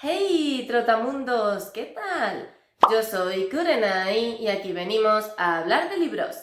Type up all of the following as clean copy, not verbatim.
Hey, trotamundos, ¿qué tal? Yo soy Kurenai y aquí venimos a hablar de libros.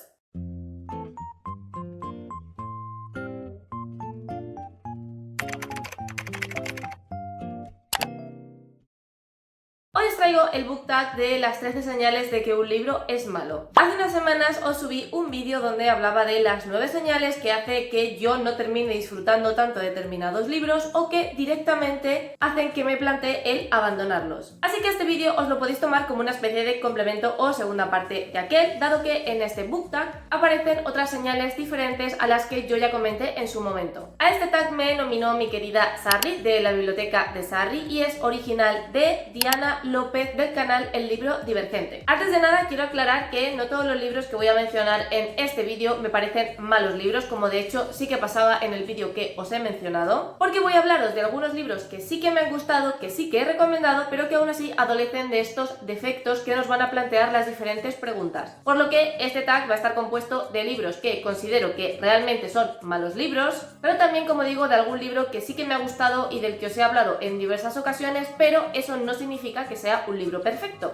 Hoy os traigo el book tag de las 13 señales de que un libro es malo. Hace unas semanas os subí un vídeo donde hablaba de las 9 señales que hace que yo no termine disfrutando tanto de determinados libros o que directamente hacen que me plantee el abandonarlos. Así que este vídeo os lo podéis tomar como una especie de complemento o segunda parte de aquel, dado que en este book tag aparecen otras señales diferentes a las que yo ya comenté en su momento. A este tag me nominó mi querida Sarri de la biblioteca de Sarri y es original de Diana López del canal El Libro Divergente. Antes de nada quiero aclarar que no todos los libros que voy a mencionar en este vídeo me parecen malos libros, como de hecho sí que pasaba en el vídeo que os he mencionado, porque voy a hablaros de algunos libros que sí que me han gustado, que sí que he recomendado, pero que aún así adolecen de estos defectos que nos van a plantear las diferentes preguntas. Por lo que este tag va a estar compuesto de libros que considero que realmente son malos libros, pero también, como digo, de algún libro que sí que me ha gustado y del que os he hablado en diversas ocasiones, pero eso no significa que sea un libro perfecto.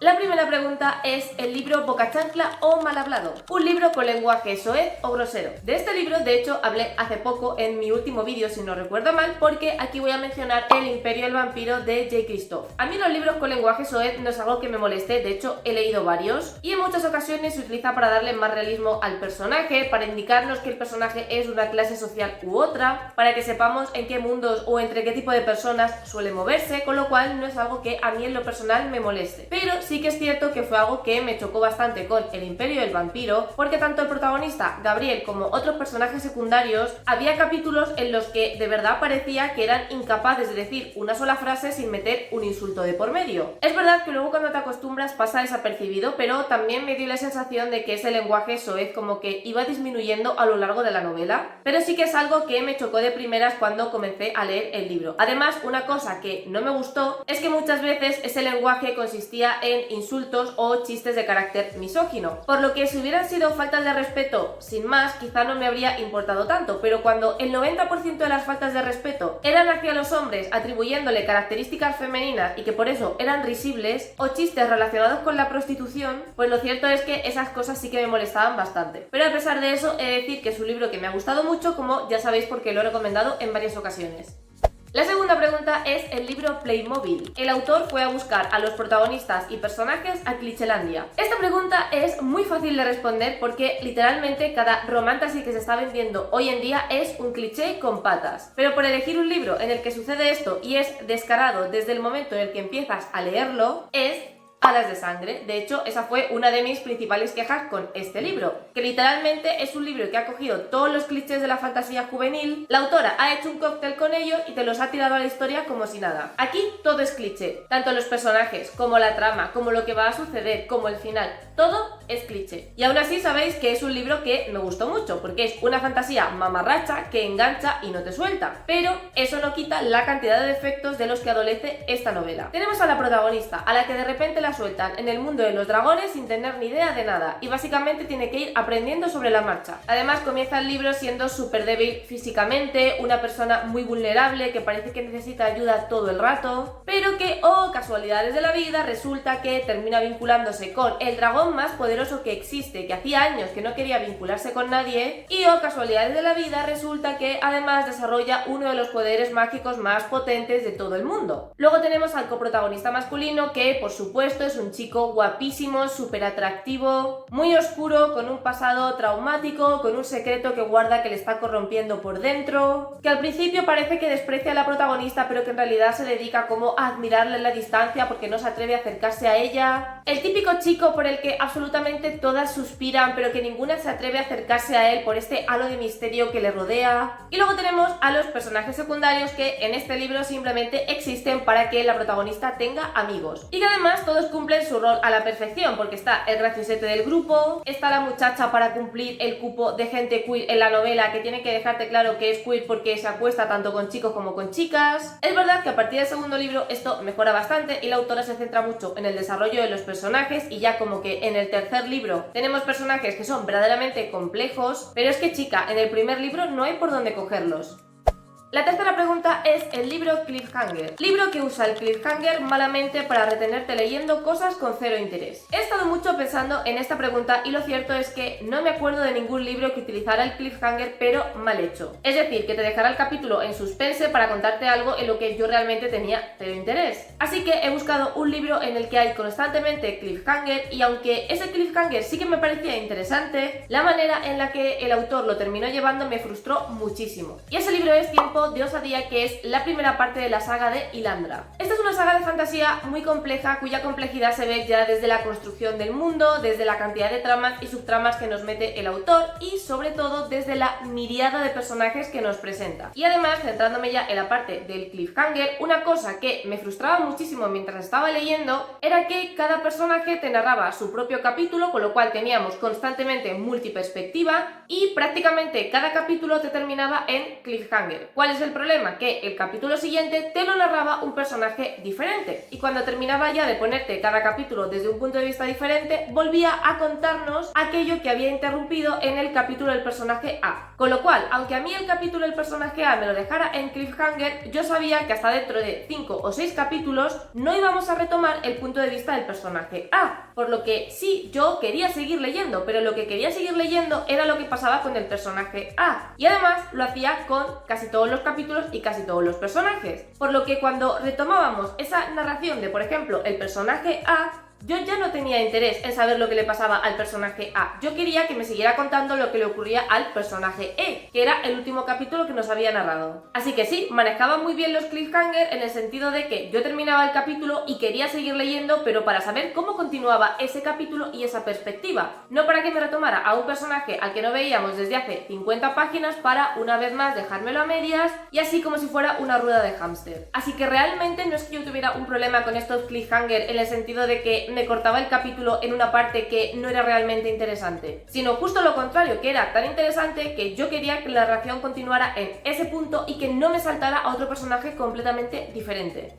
La primera pregunta es el libro Boca Chancla o Mal Hablado, un libro con lenguaje soez o grosero. De este libro, de hecho, hablé hace poco en mi último vídeo, si no recuerdo mal, porque aquí voy a mencionar El Imperio del Vampiro de J. Christoph. A mí los libros con lenguaje soez no es algo que me moleste, de hecho he leído varios y en muchas ocasiones se utiliza para darle más realismo al personaje, para indicarnos que el personaje es de una clase social u otra, para que sepamos en qué mundos o entre qué tipo de personas suele moverse, con lo cual no es algo que a mí en lo personal me moleste. Pero sí que es cierto que fue algo que me chocó bastante con El Imperio del Vampiro, porque tanto el protagonista, Gabriel, como otros personajes secundarios, había capítulos en los que de verdad parecía que eran incapaces de decir una sola frase sin meter un insulto de por medio. Es verdad que luego cuando te acostumbras pasa desapercibido, pero también me dio la sensación de que ese lenguaje soez como que iba disminuyendo a lo largo de la novela, pero sí que es algo que me chocó de primeras cuando comencé a leer el libro. Además, una cosa que no me gustó es que muchas veces ese lenguaje consistía en insultos o chistes de carácter misógino, por lo que si hubieran sido faltas de respeto sin más, quizá no me habría importado tanto, pero cuando el 90% de las faltas de respeto eran hacia los hombres atribuyéndole características femeninas y que por eso eran risibles, o chistes relacionados con la prostitución, pues lo cierto es que esas cosas sí que me molestaban bastante. Pero a pesar de eso, he de decir que es un libro que me ha gustado mucho, como ya sabéis porque lo he recomendado en varias ocasiones. La segunda pregunta es el libro Playmobil. El autor fue a buscar a los protagonistas y personajes a Clichelandia. Esta pregunta es muy fácil de responder porque literalmente cada romantasy que se está vendiendo hoy en día es un cliché con patas. Pero por elegir un libro en el que sucede esto y es descarado desde el momento en el que empiezas a leerlo, es Alas de Sangre. De hecho, esa fue una de mis principales quejas con este libro, que literalmente es un libro que ha cogido todos los clichés de la fantasía juvenil, la autora ha hecho un cóctel con ellos y te los ha tirado a la historia como si nada. Aquí todo es cliché, tanto los personajes, como la trama, como lo que va a suceder, como el final, todo es cliché. Y aún así sabéis que es un libro que me gustó mucho, porque es una fantasía mamarracha que engancha y no te suelta, pero eso no quita la cantidad de defectos de los que adolece esta novela. Tenemos a la protagonista, a la que de repente la sueltan en el mundo de los dragones sin tener ni idea de nada y básicamente tiene que ir aprendiendo sobre la marcha. Además comienza el libro siendo súper débil físicamente, una persona muy vulnerable que parece que necesita ayuda todo el rato, pero que, oh casualidades de la vida, resulta que termina vinculándose con el dragón más poderoso que existe, que hacía años que no quería vincularse con nadie, y oh casualidades de la vida, resulta que además desarrolla uno de los poderes mágicos más potentes de todo el mundo. Luego tenemos al coprotagonista masculino que, por supuesto, es un chico guapísimo, súper atractivo, muy oscuro, con un pasado traumático, con un secreto que guarda que le está corrompiendo por dentro, que al principio parece que desprecia a la protagonista pero que en realidad se dedica como a admirarla en la distancia porque no se atreve a acercarse a ella. El típico chico por el que absolutamente todas suspiran pero que ninguna se atreve a acercarse a él por este halo de misterio que le rodea. Y luego tenemos a los personajes secundarios que en este libro simplemente existen para que la protagonista tenga amigos y que además todos cumplen su rol a la perfección, porque está el graciosete del grupo, está la muchacha para cumplir el cupo de gente queer en la novela que tiene que dejarte claro que es queer porque se acuesta tanto con chicos como con chicas. Es verdad que a partir del segundo libro esto mejora bastante y la autora se centra mucho en el desarrollo de los personajes y ya como que en el tercer libro tenemos personajes que son verdaderamente complejos, pero es que chica, en el primer libro no hay por dónde cogerlos. La tercera pregunta es el libro Cliffhanger. Libro que usa el cliffhanger malamente para retenerte leyendo cosas con cero interés. He estado mucho pensando en esta pregunta y lo cierto es que no me acuerdo de ningún libro que utilizara el cliffhanger pero mal hecho. Es decir, que te dejara el capítulo en suspense para contarte algo en lo que yo realmente tenía cero interés. Así que he buscado un libro en el que hay constantemente cliffhanger y aunque ese cliffhanger sí que me parecía interesante, la manera en la que el autor lo terminó llevando me frustró muchísimo. Y ese libro es Tiempo de Osadía, que es la primera parte de la saga de Ilandra. Esta es una saga de fantasía muy compleja cuya complejidad se ve ya desde la construcción del mundo, desde la cantidad de tramas y subtramas que nos mete el autor y sobre todo desde la miriada de personajes que nos presenta. Y además, centrándome ya en la parte del cliffhanger, una cosa que me frustraba muchísimo mientras estaba leyendo era que cada personaje te narraba su propio capítulo, con lo cual teníamos constantemente multiperspectiva y prácticamente cada capítulo te terminaba en cliffhanger. ¿Cuál es el problema? Que el capítulo siguiente te lo narraba un personaje diferente y cuando terminaba ya de ponerte cada capítulo desde un punto de vista diferente, volvía a contarnos aquello que había interrumpido en el capítulo del personaje A. Con lo cual, aunque a mí el capítulo del personaje A me lo dejara en cliffhanger, yo sabía que hasta dentro de 5 o 6 capítulos no íbamos a retomar el punto de vista del personaje A. Por lo que sí, yo quería seguir leyendo, pero lo que quería seguir leyendo era lo que pasaba con el personaje A. Y además lo hacía con casi todos los capítulos y casi todos los personajes. Por lo que cuando retomábamos esa narración de, por ejemplo, el personaje A, yo ya no tenía interés en saber lo que le pasaba al personaje A. Yo quería que me siguiera contando lo que le ocurría al personaje E, que era el último capítulo que nos había narrado. Así que sí, manejaba muy bien los cliffhangers en el sentido de que yo terminaba el capítulo y quería seguir leyendo, pero para saber cómo continuaba ese capítulo y esa perspectiva. No para que me retomara a un personaje al que no veíamos desde hace 50 páginas para una vez más dejármelo a medias y así como si fuera una rueda de hámster. Así que realmente no es que yo tuviera un problema con estos cliffhangers en el sentido de que me cortaba el capítulo en una parte que no era realmente interesante, sino justo lo contrario, que era tan interesante que yo quería que la narración continuara en ese punto y que no me saltara a otro personaje completamente diferente.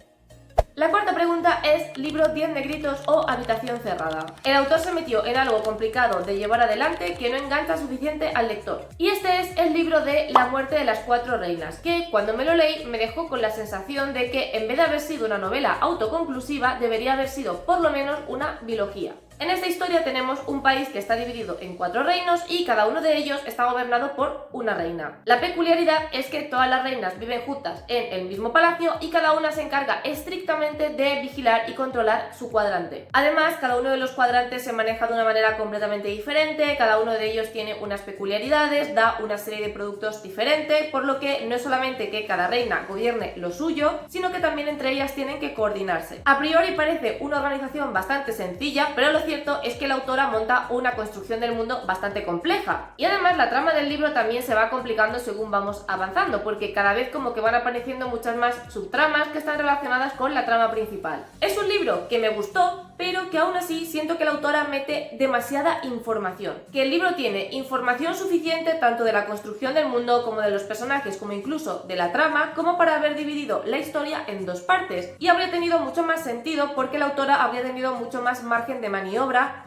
La cuarta pregunta es libro 10 negritos o habitación cerrada. El autor se metió en algo complicado de llevar adelante que no engancha suficiente al lector. Y este es el libro de La muerte de las 4 reinas, que cuando me lo leí me dejó con la sensación de que en vez de haber sido una novela autoconclusiva, debería haber sido por lo menos una bilogía. En esta historia tenemos un país que está dividido en 4 reinos y cada uno de ellos está gobernado por una reina. La peculiaridad es que todas las reinas viven juntas en el mismo palacio y cada una se encarga estrictamente de vigilar y controlar su cuadrante. Además, cada uno de los cuadrantes se maneja de una manera completamente diferente, cada uno de ellos tiene unas peculiaridades, da una serie de productos diferentes, por lo que no es solamente que cada reina gobierne lo suyo, sino que también entre ellas tienen que coordinarse. A priori parece una organización bastante sencilla, pero lo cierto es que la autora monta una construcción del mundo bastante compleja. Y además la trama del libro también se va complicando según vamos avanzando, porque cada vez como que van apareciendo muchas más subtramas que están relacionadas con la trama principal. Es un libro que me gustó, pero que aún así siento que la autora mete demasiada información. Que el libro tiene información suficiente tanto de la construcción del mundo como de los personajes, como incluso de la trama, como para haber dividido la historia en 2 partes. Y habría tenido mucho más sentido porque la autora habría tenido mucho más margen de maniobra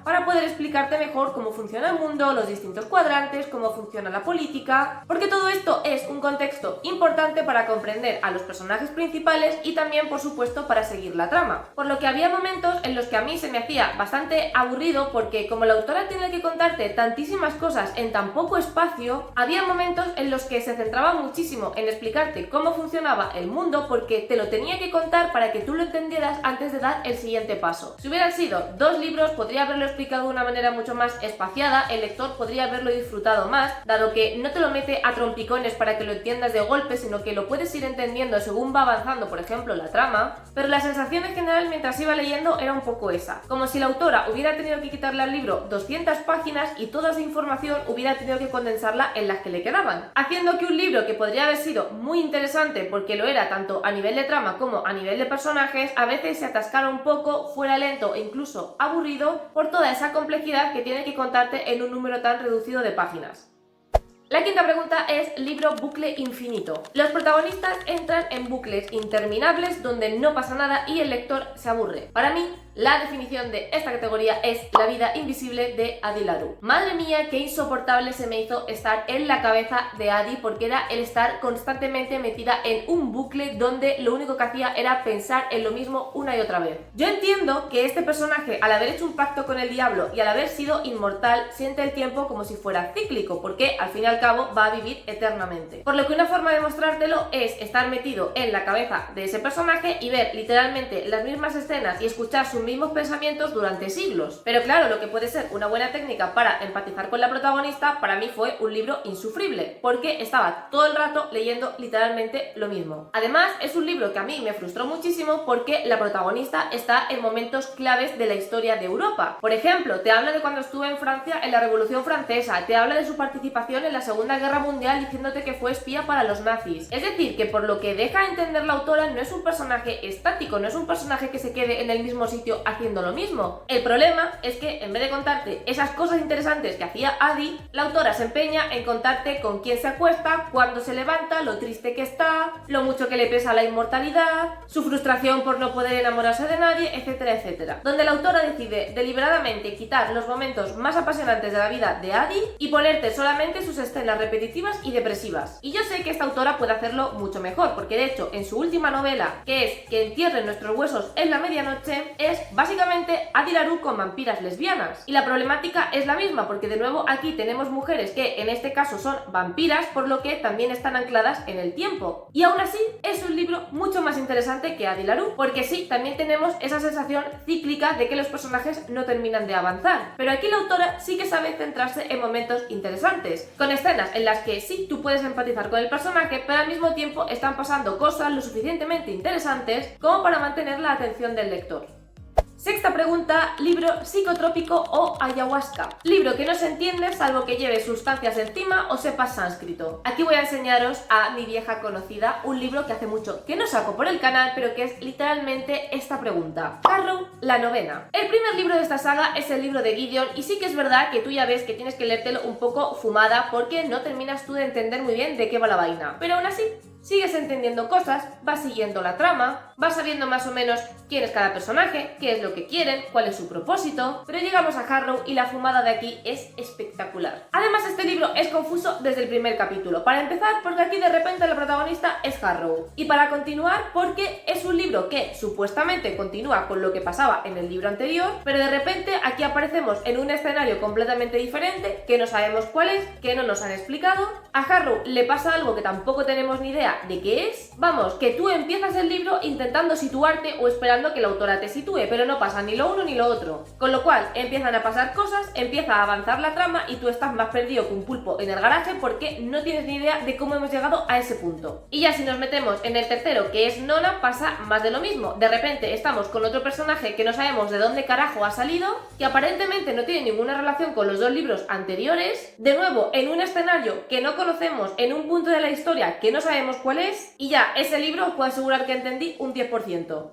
para poder explicarte mejor cómo funciona el mundo, los distintos cuadrantes, cómo funciona la política, porque todo esto es un contexto importante para comprender a los personajes principales y también, por supuesto, para seguir la trama. Por lo que había momentos en los que a mí se me hacía bastante aburrido porque como la autora tiene que contarte tantísimas cosas en tan poco espacio, había momentos en los que se centraba muchísimo en explicarte cómo funcionaba el mundo porque te lo tenía que contar para que tú lo entendieras antes de dar el siguiente paso. Si hubieran sido 2 libros, podría haberlo explicado de una manera mucho más espaciada, el lector podría haberlo disfrutado más, dado que no te lo mete a trompicones para que lo entiendas de golpe, sino que lo puedes ir entendiendo según va avanzando, por ejemplo, la trama, pero la sensación en general mientras iba leyendo era un poco esa, como si la autora hubiera tenido que quitarle al libro 200 páginas y toda esa información hubiera tenido que condensarla en las que le quedaban, haciendo que un libro que podría haber sido muy interesante porque lo era tanto a nivel de trama como a nivel de personajes, a veces se atascara un poco, fuera lento e incluso aburrido por toda esa complejidad que tiene que contarte en un número tan reducido de páginas. La quinta pregunta es libro bucle infinito. Los protagonistas entran en bucles interminables donde no pasa nada y el lector se aburre. Para mí, la definición de esta categoría es La vida invisible de Adi Laru. Madre mía, qué insoportable se me hizo estar en la cabeza de Adi, porque era el estar constantemente metida en un bucle donde lo único que hacía era pensar en lo mismo una y otra vez. Yo entiendo que este personaje, al haber hecho un pacto con el diablo y al haber sido inmortal, siente el tiempo como si fuera cíclico, porque al fin y al cabo va a vivir eternamente. Por lo que una forma de mostrártelo es estar metido en la cabeza de ese personaje y ver literalmente las mismas escenas y escuchar sus mismos pensamientos durante siglos. Pero claro, lo que puede ser una buena técnica para empatizar con la protagonista, para mí fue un libro insufrible, porque estaba todo el rato leyendo literalmente lo mismo. Además, es un libro que a mí me frustró muchísimo porque la protagonista está en momentos claves de la historia de Europa. Por ejemplo, te habla de cuando estuvo en Francia en la Revolución Francesa, te habla de su participación en la Segunda Guerra Mundial diciéndote que fue espía para los nazis. Es decir, que por lo que deja entender la autora, no es un personaje estático, no es un personaje que se quede en el mismo sitio haciendo lo mismo. El problema es que en vez de contarte esas cosas interesantes que hacía Adi, la autora se empeña en contarte con quién se acuesta, cuándo se levanta, lo triste que está, lo mucho que le pesa la inmortalidad, su frustración por no poder enamorarse de nadie, etcétera, etcétera. Donde la autora decide deliberadamente quitar los momentos más apasionantes de la vida de Adi y ponerte solamente sus escenas repetitivas y depresivas. Y yo sé que esta autora puede hacerlo mucho mejor, porque de hecho en su última novela, que es Que entierren nuestros huesos en la medianoche, es básicamente Adi Laru con vampiras lesbianas. Y la problemática es la misma, porque de nuevo aquí tenemos mujeres que en este caso son vampiras, por lo que también están ancladas en el tiempo. Y aún así es un libro mucho más interesante que Adi Laru, porque sí, también tenemos esa sensación cíclica de que los personajes no terminan de avanzar. Pero aquí la autora sí que sabe centrarse en momentos interesantes, con escenas en las que sí tú puedes empatizar con el personaje, pero al mismo tiempo están pasando cosas lo suficientemente interesantes como para mantener la atención del lector. Sexta pregunta, libro psicotrópico o ayahuasca. Libro que no se entiende salvo que lleve sustancias encima o sepas sánscrito. Aquí voy a enseñaros a mi vieja conocida, un libro que hace mucho que no saco por el canal, pero que es literalmente esta pregunta. Harrow, la novena. El primer libro de esta saga es el libro de Gideon, y sí que es verdad que tú ya ves que tienes que leértelo un poco fumada porque no terminas tú de entender muy bien de qué va la vaina. Pero aún así, sigues entendiendo cosas, vas siguiendo la trama, vas sabiendo más o menos quién es cada personaje, qué es lo que quieren, cuál es su propósito, pero llegamos a Harrow y la fumada de aquí es espectacular. Además, este libro es confuso desde el primer capítulo. Para empezar, porque aquí de repente la protagonista es Harrow. Y para continuar, porque es un libro que supuestamente continúa con lo que pasaba en el libro anterior, pero de repente aquí aparecemos en un escenario completamente diferente, que no sabemos cuál es, que no nos han explicado. A Harrow le pasa algo que tampoco tenemos ni idea de qué es. Vamos, que tú empiezas el libro intentando situarte o esperando que la autora te sitúe, pero no pasa ni lo uno ni lo otro. Con lo cual empiezan a pasar cosas, empieza a avanzar la trama y tú estás más perdido que un pulpo en el garaje porque no tienes ni idea de cómo hemos llegado a ese punto. Y ya si nos metemos en el tercero, que es Nona, pasa más de lo mismo. De repente estamos con otro personaje que no sabemos de dónde carajo ha salido, que aparentemente no tiene ninguna relación con los dos libros anteriores, de nuevo en un escenario que no conocemos, en un punto de la historia que no sabemos cuál es, y ya ese libro os puedo asegurar que entendí un 10%.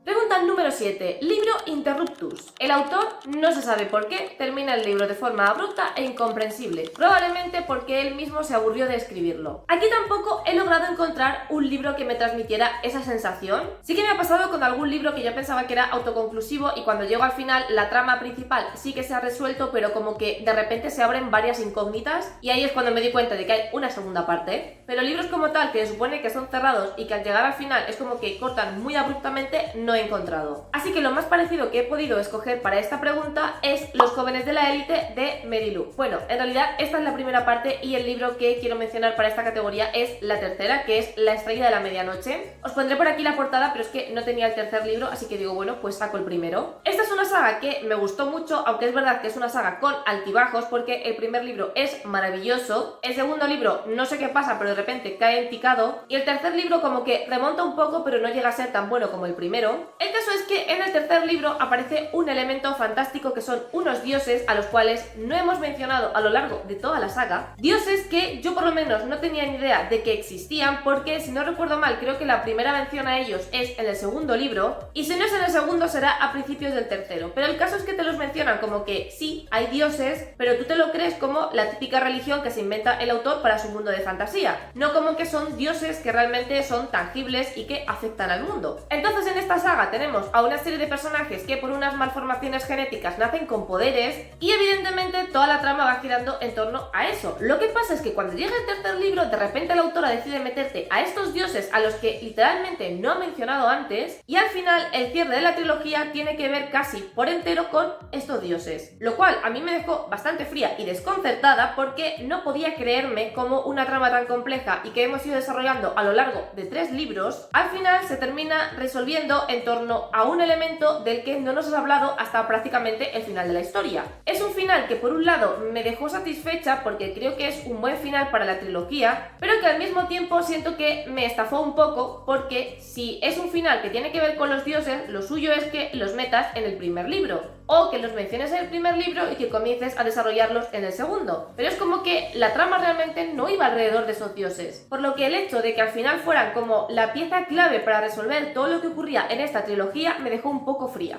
Pregunta número 7. Libro Interruptus. El autor, no se sabe por qué, termina el libro de forma abrupta e incomprensible, probablemente porque él mismo se aburrió de escribirlo. Aquí tampoco he logrado encontrar un libro que me transmitiera esa sensación. Sí que me ha pasado con algún libro que yo pensaba que era autoconclusivo y cuando llego al final la trama principal sí que se ha resuelto, pero como que de repente se abren varias incógnitas y ahí es cuando me di cuenta de que hay una segunda parte. Pero libros como tal, que se supone que son cerrados y que al llegar al final es como que cortan muy abruptamente, no he encontrado. Así que lo más parecido que he podido escoger para esta pregunta es Los jóvenes de la élite de Mary Lou. Bueno, en realidad esta es la primera parte y el libro que quiero mencionar para esta categoría es la tercera, que es La estrella de la medianoche. Os pondré por aquí la portada, pero es que no tenía el tercer libro, así que digo, bueno, pues saco el primero. Esta es una saga que me gustó mucho, aunque es verdad que es una saga con altibajos, porque el primer libro es maravilloso, el segundo libro no sé qué pasa, pero de repente cae en picado, y el tercer libro como que remonta un poco, pero no llega a ser tan bueno como el primero. El caso es que en el tercer libro aparece un elemento fantástico que son unos dioses a los cuales no hemos mencionado a lo largo de toda la saga. Dioses que yo por lo menos no tenía ni idea de que existían, porque si no recuerdo mal creo que la primera mención a ellos es en el segundo libro, y si no es en el segundo será a principios del tercero. Pero el caso es que te los mencionan como que sí, hay dioses, pero tú te lo crees como la típica religión que se inventa el autor para su mundo de fantasía, no como que son dioses que realmente son tangibles y que afectan al mundo. Entonces en esta saga tenemos a una serie de personajes que por unas malformaciones genéticas nacen con poderes, y evidentemente toda la trama va girando en torno a eso. Lo que pasa es que cuando llega el tercer libro, de repente la autora decide meterte a estos dioses a los que literalmente no ha mencionado antes, y al final el cierre de la trilogía tiene que ver casi por entero con estos dioses, lo cual a mí me dejó bastante fría y desconcertada, porque no podía creerme cómo una trama tan compleja y que hemos ido desarrollando a lo largo de 3 libros, al final se termina resolviendo en torno a un elemento del que no nos has hablado hasta prácticamente el final de la historia. Es un final que por un lado me dejó satisfecha porque creo que es un buen final para la trilogía, pero que al mismo tiempo siento que me estafó un poco, porque si es un final que tiene que ver con los dioses, lo suyo es que los metas en el primer libro, o que los menciones en el primer libro y que comiences a desarrollarlos en el segundo. Pero es como que la trama realmente no iba alrededor de esos dioses, por lo que el hecho de que al final fueran como la pieza clave para resolver todo lo que ocurría en esta trilogía me dejó un poco fría.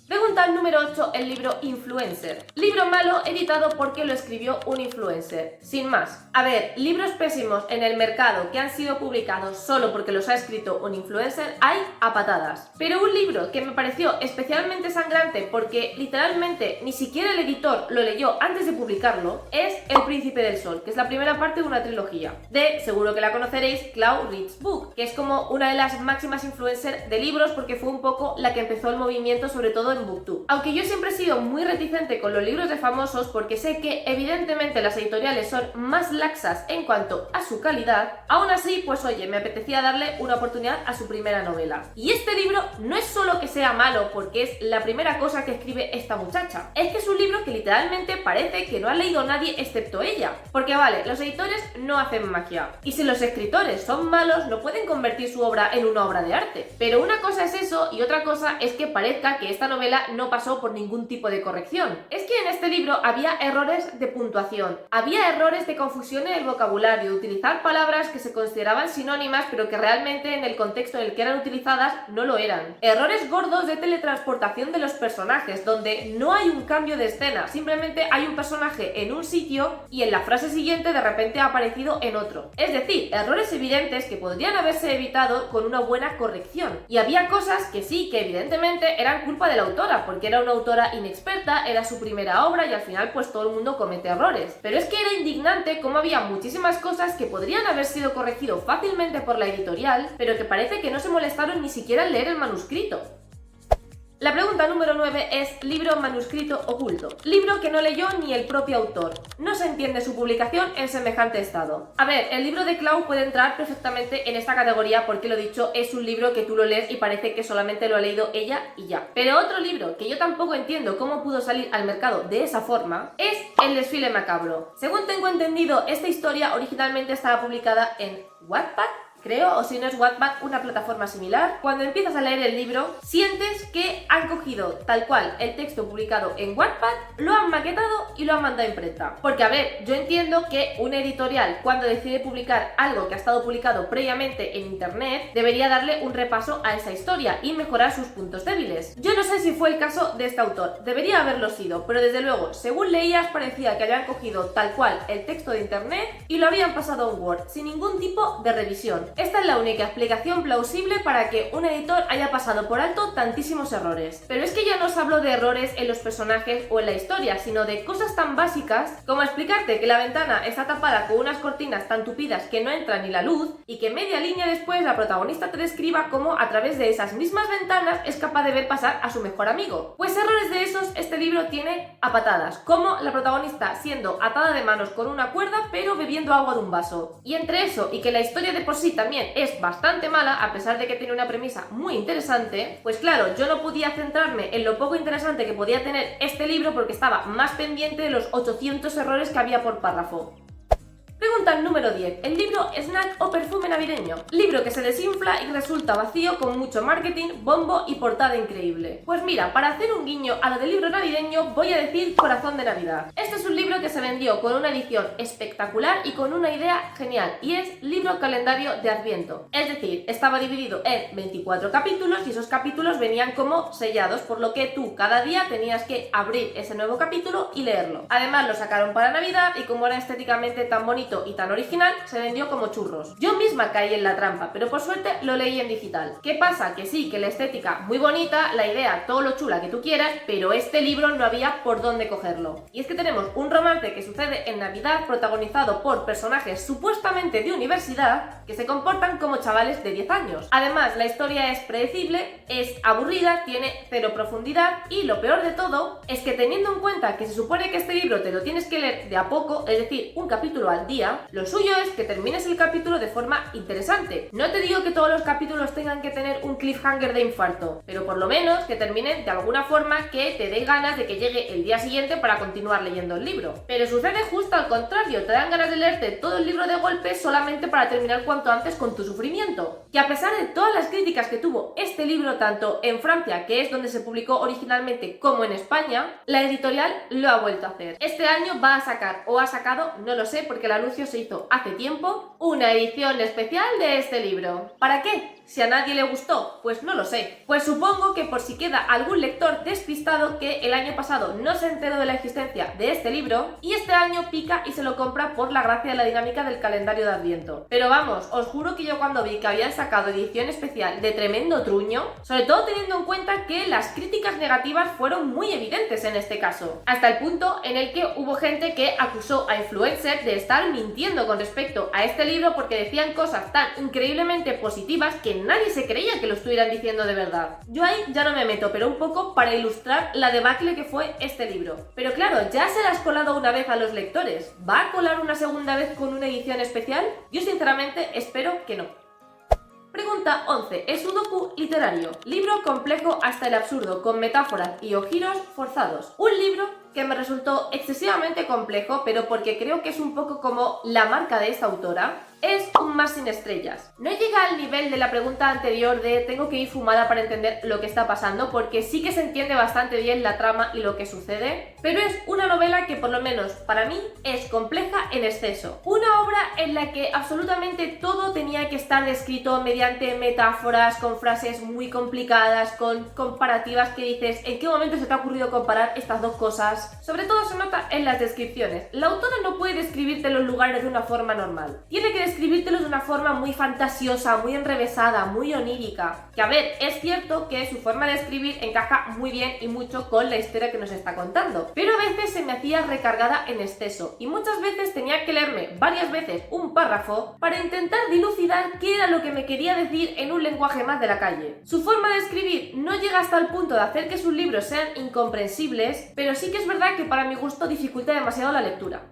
Pregunta número 8, el libro Influencer. Libro malo editado porque lo escribió un influencer. Sin más. A ver, libros pésimos en el mercado que han sido publicados solo porque los ha escrito un influencer hay a patadas. Pero un libro que me pareció especialmente sangrante porque literalmente ni siquiera el editor lo leyó antes de publicarlo es El Príncipe del Sol, que es la primera parte de una trilogía de, seguro que la conoceréis, Claude Rich Book, que es como una de las máximas influencers de libros porque fue un poco la que empezó el movimiento, sobre todo en BookTube. Aunque yo siempre he sido muy reticente con los libros de famosos porque sé que evidentemente las editoriales son más laxas en cuanto a su calidad, aún así pues oye, me apetecía darle una oportunidad a su primera novela. Y este libro no es solo que sea malo porque es la primera cosa que escribe esta muchacha, es que es un libro que literalmente parece que no ha leído nadie excepto ella. Porque vale, los editores no hacen magia, y si los escritores son malos no pueden convertir su obra en una obra de arte. Pero una cosa es eso y otra cosa es que parezca que esta novela no pasó por ningún tipo de corrección. Es que en este libro había errores de puntuación, había errores de confusión en el vocabulario, de utilizar palabras que se consideraban sinónimas pero que realmente en el contexto en el que eran utilizadas no lo eran. Errores gordos de teletransportación de los personajes, donde no hay un cambio de escena, simplemente hay un personaje en un sitio y en la frase siguiente de repente ha aparecido en otro. Es decir, errores evidentes que podrían haberse evitado con una buena corrección. Y había cosas que sí, que evidentemente eran culpa de la autora, porque era una autora inexperta, era su primera obra y al final pues todo el mundo comete errores. Pero es que era indignante cómo había muchísimas cosas que podrían haber sido corregido fácilmente por la editorial, pero que parece que no se molestaron ni siquiera en leer el manuscrito. La pregunta número 9 es libro manuscrito oculto. Libro que no leyó ni el propio autor. No se entiende su publicación en semejante estado. A ver, el libro de Clau puede entrar perfectamente en esta categoría porque, lo dicho, es un libro que tú lo lees y parece que solamente lo ha leído ella y ya. Pero otro libro que yo tampoco entiendo cómo pudo salir al mercado de esa forma es El Desfile Macabro. Según tengo entendido, esta historia originalmente estaba publicada en Wattpad, creo, o si no es Wattpad, una plataforma similar. Cuando empiezas a leer el libro, sientes que han cogido tal cual el texto publicado en Wattpad, lo han maquetado y lo han mandado a imprenta. Porque a ver, yo entiendo que una editorial, cuando decide publicar algo que ha estado publicado previamente en internet, debería darle un repaso a esa historia y mejorar sus puntos débiles. Yo no sé si fue el caso de este autor, debería haberlo sido, pero desde luego, según leías, parecía que habían cogido tal cual el texto de internet y lo habían pasado a un Word, sin ningún tipo de revisión. Esta es la única explicación plausible para que un editor haya pasado por alto tantísimos errores. Pero es que ya no os hablo de errores en los personajes o en la historia, sino de cosas tan básicas como explicarte que la ventana está tapada con unas cortinas tan tupidas que no entra ni la luz, y que media línea después la protagonista te describa cómo a través de esas mismas ventanas es capaz de ver pasar a su mejor amigo. Pues errores de esos este libro tiene a patadas, como la protagonista siendo atada de manos con una cuerda pero bebiendo agua de un vaso. Y entre eso y que la historia de por sí también es bastante mala, a pesar de que tiene una premisa muy interesante, pues claro, yo no podía centrarme en lo poco interesante que podía tener este libro porque estaba más pendiente de los 800 errores que había por párrafo. Pregunta número 10. ¿El libro snack o perfume navideño? Libro que se desinfla y resulta vacío con mucho marketing, bombo y portada increíble. Pues mira, para hacer un guiño a lo del libro navideño voy a decir Corazón de Navidad. Este es un libro que se vendió con una edición espectacular y con una idea genial, y es libro calendario de Adviento. Es decir, estaba dividido en 24 capítulos y esos capítulos venían como sellados, por lo que tú cada día tenías que abrir ese nuevo capítulo y leerlo. Además lo sacaron para Navidad y como era estéticamente tan bonito y tan original, se vendió como churros. Yo misma caí en la trampa, pero por suerte lo leí en digital. ¿Qué pasa? Que sí, que la estética muy bonita, la idea todo lo chula que tú quieras, pero este libro no había por dónde cogerlo. Y es que tenemos un romance que sucede en Navidad protagonizado por personajes supuestamente de universidad que se comportan como chavales de 10 años. Además, la historia es predecible, es aburrida, tiene cero profundidad y lo peor de todo es que teniendo en cuenta que se supone que este libro te lo tienes que leer de a poco, es decir, un capítulo al día, lo suyo es que termines el capítulo de forma interesante. No te digo que todos los capítulos tengan que tener un cliffhanger de infarto, pero por lo menos que terminen de alguna forma que te dé ganas de que llegue el día siguiente para continuar leyendo el libro. Pero sucede justo al contrario, te dan ganas de leerte todo el libro de golpe solamente para terminar cuanto antes con tu sufrimiento. Que a pesar de todas las críticas que tuvo este libro tanto en Francia, que es donde se publicó originalmente, como en España, la editorial lo ha vuelto a hacer. Este año va a sacar, o ha sacado, no lo sé porque el anuncio se hizo hace tiempo, una edición especial de este libro. ¿Para qué? Si a nadie le gustó, pues no lo sé. Pues supongo que por si queda algún lector despistado que el año pasado no se enteró de la existencia de este libro y este año pica y se lo compra por la gracia de la dinámica del calendario de Adviento. Pero vamos, os juro que yo cuando vi que habían sacado edición especial de tremendo truño, sobre todo teniendo en cuenta que las críticas negativas fueron muy evidentes en este caso, hasta el punto en el que hubo gente que acusó a influencers de estar mintiendo con respecto a este libro porque decían cosas tan increíblemente positivas que nadie se creía que lo estuvieran diciendo de verdad. Yo ahí ya no me meto, pero un poco para ilustrar la debacle que fue este libro. Pero claro, ya se la has colado una vez a los lectores. ¿Va a colar una segunda vez con una edición especial? Yo sinceramente espero que no. Pregunta 11. ¿Es sudoku literario? Libro complejo hasta el absurdo, con metáforas y o giros forzados. Un libro que me resultó excesivamente complejo, pero porque creo que es un poco como la marca de esta autora, es un más sin estrellas. No llega al nivel de la pregunta anterior de tengo que ir fumada para entender lo que está pasando, porque sí que se entiende bastante bien la trama y lo que sucede, pero es una novela que por lo menos para mí es compleja en exceso. Una obra en la que absolutamente todo tenía que estar descrito mediante metáforas, con frases muy complicadas, con comparativas que dices, ¿en qué momento se te ha ocurrido comparar estas dos cosas? Sobre todo se nota en las descripciones. La autora no puede describirte los lugares de una forma normal. Tiene que describírtelos de una forma muy fantasiosa, muy enrevesada, muy onírica. Que a ver, es cierto que su forma de escribir encaja muy bien y mucho con la historia que nos está contando, pero a veces se me hacía recargada en exceso y muchas veces tenía que leerme varias veces un párrafo para intentar dilucidar qué era lo que me quería decir en un lenguaje más de la calle. Su forma de escribir no llega hasta el punto de hacer que sus libros sean incomprensibles, pero sí que es verdad que para mi gusto dificulta demasiado la lectura.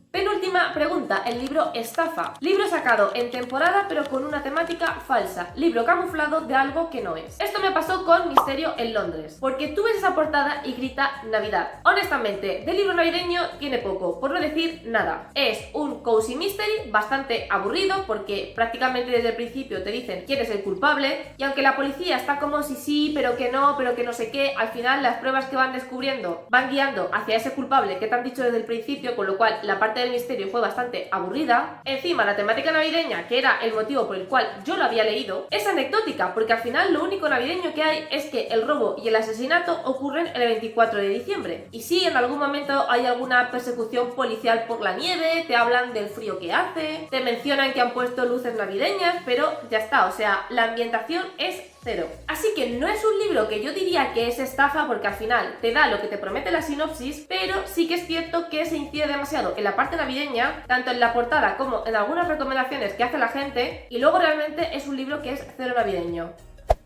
Penúltima pregunta, el libro Estafa. Libro sacado en temporada pero con una temática falsa. Libro camuflado de algo que no es. Esto me pasó con Misterio en Londres, porque tú ves esa portada y grita Navidad. Honestamente, del libro navideño tiene poco, por no decir nada. Es un cozy mystery bastante aburrido porque prácticamente desde el principio te dicen quién es el culpable y aunque la policía está como sí, pero que no sé qué, al final las pruebas que van descubriendo van guiando hacia ese culpable que te han dicho desde el principio, con lo cual la parte del misterio fue bastante aburrida. Encima la temática navideña, que era el motivo por el cual yo lo había leído, es anecdótica porque al final lo único navideño que hay es que el robo y el asesinato ocurren el 24 de diciembre. Y sí, en algún momento hay alguna persecución policial por la nieve, te hablan del frío que hace, te mencionan que han puesto luces navideñas, pero ya está, o sea, la ambientación es cero. Así que no es un libro que yo diría que es estafa porque al final te da lo que te promete la sinopsis, pero sí que es cierto que se incide demasiado en la parte navideña, tanto en la portada como en algunas recomendaciones que hace la gente, y luego realmente es un libro que es cero navideño.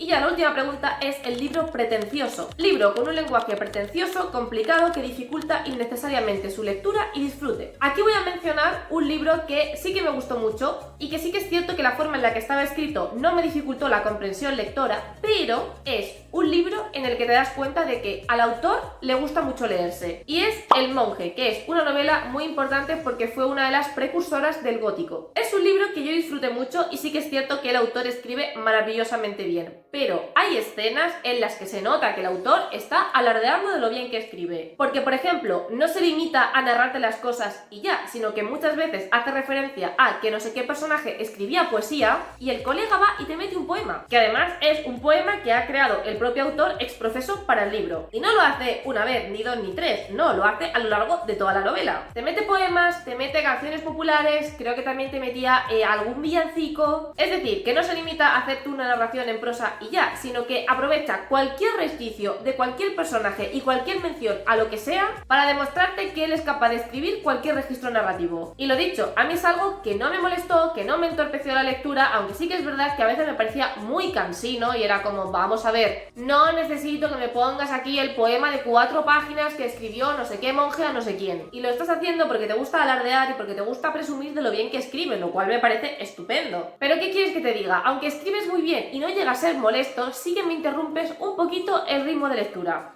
Y ya la última pregunta es el libro pretencioso. Libro con un lenguaje pretencioso, complicado, que dificulta innecesariamente su lectura y disfrute. Aquí voy a mencionar un libro que sí que me gustó mucho y que sí que es cierto que la forma en la que estaba escrito no me dificultó la comprensión lectora, pero es un libro en el que te das cuenta de que al autor le gusta mucho leerse. Y es El monje, que es una novela muy importante porque fue una de las precursoras del gótico. Es un libro que yo disfruté mucho y sí que es cierto que el autor escribe maravillosamente bien, pero hay escenas en las que se nota que el autor está alardeando de lo bien que escribe. Porque, por ejemplo, no se limita a narrarte las cosas y ya, sino que muchas veces hace referencia a que no sé qué personaje escribía poesía y el colega va y te mete un poema, que además es un poema que ha creado el propio autor exprofeso para el libro. Y no lo hace una vez, ni dos, ni tres, no, lo hace a lo largo de toda la novela. Te mete poemas, te mete canciones populares, creo que también te metía algún villancico. Es decir, que no se limita a hacerte una narración en prosa y ya, sino que aprovecha cualquier resquicio de cualquier personaje y cualquier mención a lo que sea para demostrarte que él es capaz de escribir cualquier registro narrativo. Y lo dicho, a mí es algo que no me molestó, que no me entorpeció la lectura, aunque sí que es verdad que a veces me parecía muy cansino y era como, vamos a ver, no necesito que me pongas aquí el poema de 4 páginas que escribió no sé qué monje a no sé quién. Y lo estás haciendo porque te gusta alardear y porque te gusta presumir de lo bien que escribes, lo cual me parece estupendo. Pero ¿qué quieres que te diga? Aunque escribes muy bien y no llega a ser molesto, sí que me interrumpes un poquito el ritmo de lectura.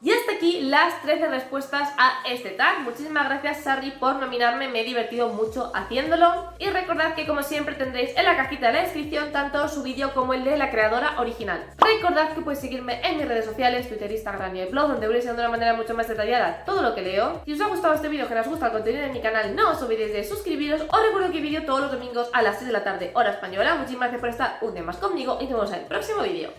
Y hasta aquí las 13 respuestas a este tag. Muchísimas gracias, Sarri, por nominarme, me he divertido mucho haciéndolo. Y recordad que como siempre tendréis en la cajita de la descripción tanto su vídeo como el de la creadora original. Recordad que podéis seguirme en mis redes sociales, Twitter, Instagram y el blog, donde voy enseñando de una manera mucho más detallada todo lo que leo. Si os ha gustado este vídeo, que os gusta el contenido de mi canal, no os olvidéis de suscribiros. Os recuerdo que vídeo todos los domingos a las 6 de la tarde, hora española. Muchísimas gracias por estar un día más conmigo y nos vemos en el próximo vídeo.